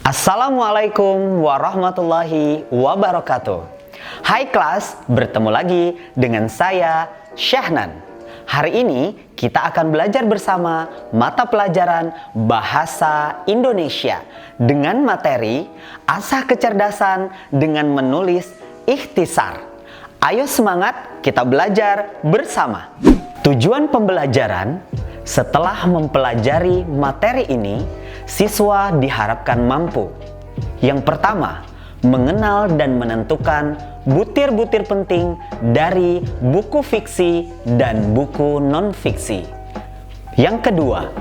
Assalamualaikum warahmatullahi wabarakatuh. Hai kelas, bertemu lagi dengan saya Syahnan. Hari ini kita akan belajar bersama mata pelajaran Bahasa Indonesia dengan materi Asah Kecerdasan dengan Menulis Ikhtisar. Ayo semangat, kita belajar bersama. Tujuan pembelajaran: setelah mempelajari materi ini, siswa diharapkan mampu. Yang pertama, mengenal dan menentukan butir-butir penting dari buku fiksi dan buku non-fiksi. Yang kedua,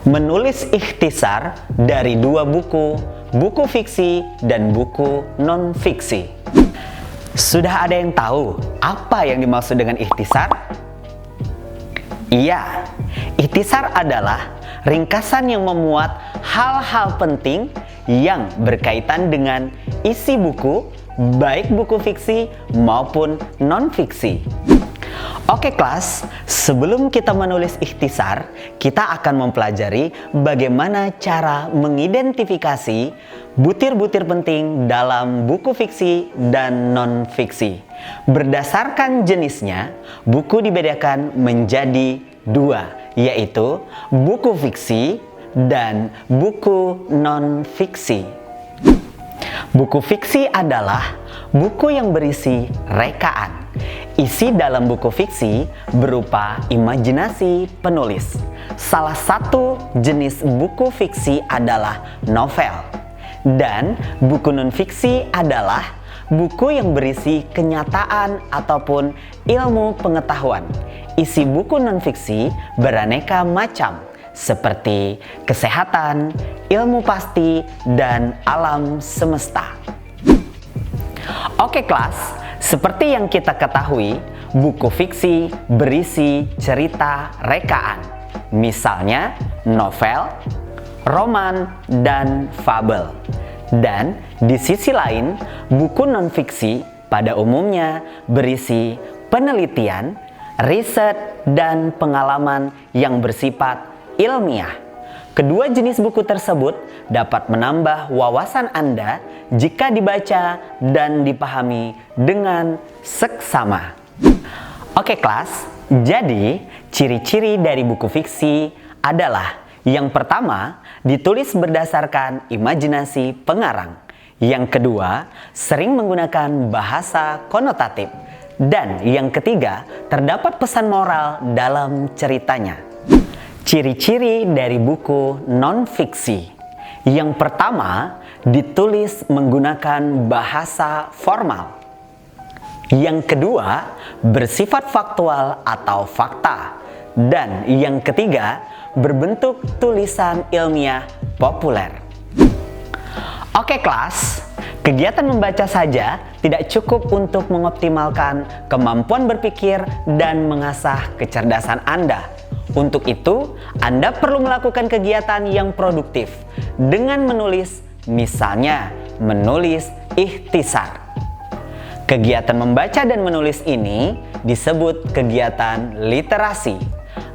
menulis ikhtisar dari dua buku fiksi dan buku non-fiksi. Sudah ada yang tahu apa yang dimaksud dengan ikhtisar? Iya, ikhtisar adalah ringkasan yang memuat hal-hal penting yang berkaitan dengan isi buku, baik buku fiksi maupun non-fiksi. Oke kelas, sebelum kita menulis ikhtisar, kita akan mempelajari bagaimana cara mengidentifikasi butir-butir penting dalam buku fiksi dan non-fiksi. Berdasarkan jenisnya, buku dibedakan menjadi dua, yaitu buku fiksi dan buku non-fiksi. Buku fiksi adalah buku yang berisi rekaan. Isi dalam buku fiksi berupa imajinasi penulis. Salah satu jenis buku fiksi adalah novel. Dan buku non-fiksi adalah buku yang berisi kenyataan ataupun ilmu pengetahuan. Isi buku non-fiksi beraneka macam, seperti kesehatan, ilmu pasti, dan alam semesta. Oke kelas, seperti yang kita ketahui, buku fiksi berisi cerita rekaan. Misalnya novel, roman, dan fabel. Dan di sisi lain, buku non-fiksi pada umumnya berisi penelitian, riset, dan pengalaman yang bersifat ilmiah. Kedua jenis buku tersebut dapat menambah wawasan Anda jika dibaca dan dipahami dengan seksama. Oke kelas, jadi ciri-ciri dari buku fiksi adalah: yang pertama, ditulis berdasarkan imajinasi pengarang. Yang kedua, sering menggunakan bahasa konotatif. Dan yang ketiga, terdapat pesan moral dalam ceritanya. Ciri-ciri dari buku non-fiksi. Yang pertama, ditulis menggunakan bahasa formal. Yang kedua, bersifat faktual atau fakta. Dan yang ketiga, berbentuk tulisan ilmiah populer. Oke kelas, kegiatan membaca saja tidak cukup untuk mengoptimalkan kemampuan berpikir dan mengasah kecerdasan Anda. Untuk itu, Anda perlu melakukan kegiatan yang produktif dengan menulis, misalnya menulis ikhtisar. Kegiatan membaca dan menulis ini disebut kegiatan literasi.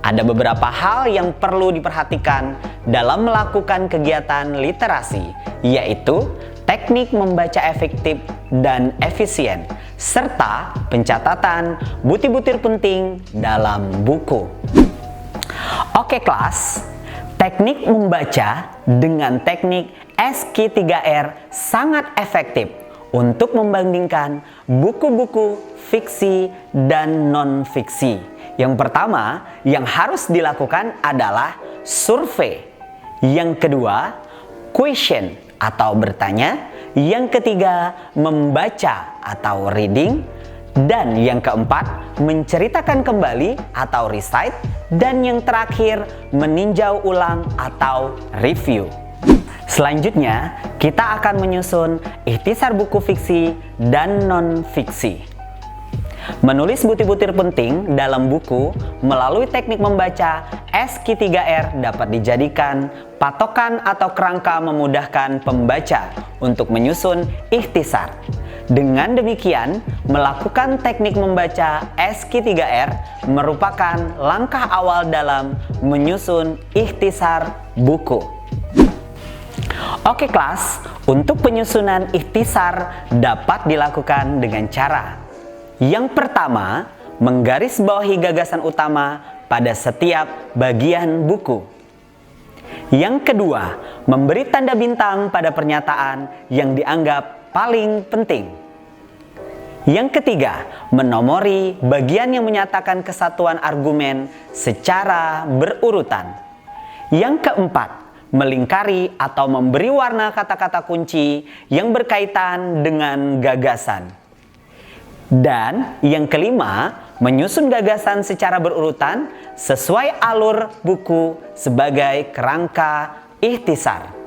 Ada beberapa hal yang perlu diperhatikan dalam melakukan kegiatan literasi, yaitu teknik membaca efektif dan efisien, serta pencatatan butir-butir penting dalam buku. Oke kelas, teknik membaca dengan teknik SQ3R sangat efektif untuk membandingkan buku-buku fiksi dan non-fiksi. Yang pertama yang harus dilakukan adalah survei. Yang kedua, question atau bertanya. Yang ketiga, membaca atau reading. Dan yang keempat, menceritakan kembali atau recite. Dan yang terakhir, meninjau ulang atau review. Selanjutnya, kita akan menyusun ikhtisar buku fiksi dan non-fiksi. Menulis butir-butir penting dalam buku melalui teknik membaca SQ3R dapat dijadikan patokan atau kerangka memudahkan pembaca untuk menyusun ikhtisar. Dengan demikian, melakukan teknik membaca SQ3R merupakan langkah awal dalam menyusun ikhtisar buku. Oke kelas, untuk penyusunan ikhtisar dapat dilakukan dengan cara: yang pertama, menggarisbawahi gagasan utama pada setiap bagian buku. Yang kedua, memberi tanda bintang pada pernyataan yang dianggap paling penting. Yang ketiga, menomori bagian yang menyatakan kesatuan argumen secara berurutan. Yang keempat, melingkari atau memberi warna kata-kata kunci yang berkaitan dengan gagasan. Dan yang kelima, menyusun gagasan secara berurutan sesuai alur buku sebagai kerangka ikhtisar.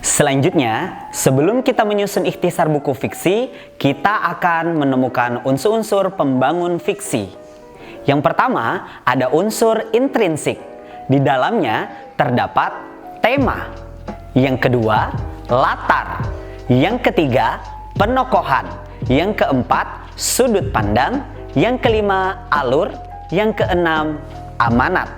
Selanjutnya, sebelum kita menyusun ikhtisar buku fiksi, kita akan menemukan unsur-unsur pembangun fiksi. Yang pertama, ada unsur intrinsik. Di dalamnya terdapat tema. Yang kedua, latar. Yang ketiga, penokohan. Yang keempat, sudut pandang. Yang kelima, alur. Yang keenam, amanat.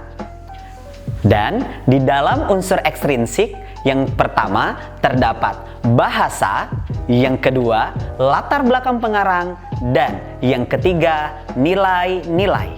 Dan di dalam unsur ekstrinsik, yang pertama terdapat bahasa, yang kedua latar belakang pengarang, dan yang ketiga nilai-nilai.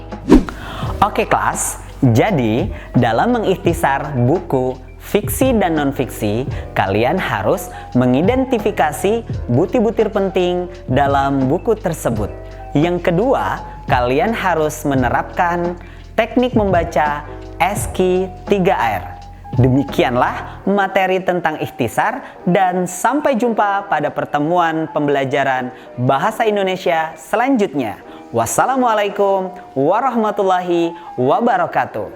Oke kelas, jadi dalam mengikhtisar buku fiksi dan non-fiksi, kalian harus mengidentifikasi butir-butir penting dalam buku tersebut. Yang kedua, kalian harus menerapkan teknik membaca ESKI 3R. Demikianlah materi tentang ikhtisar, dan sampai jumpa pada pertemuan pembelajaran Bahasa Indonesia selanjutnya. Wassalamualaikum warahmatullahi wabarakatuh.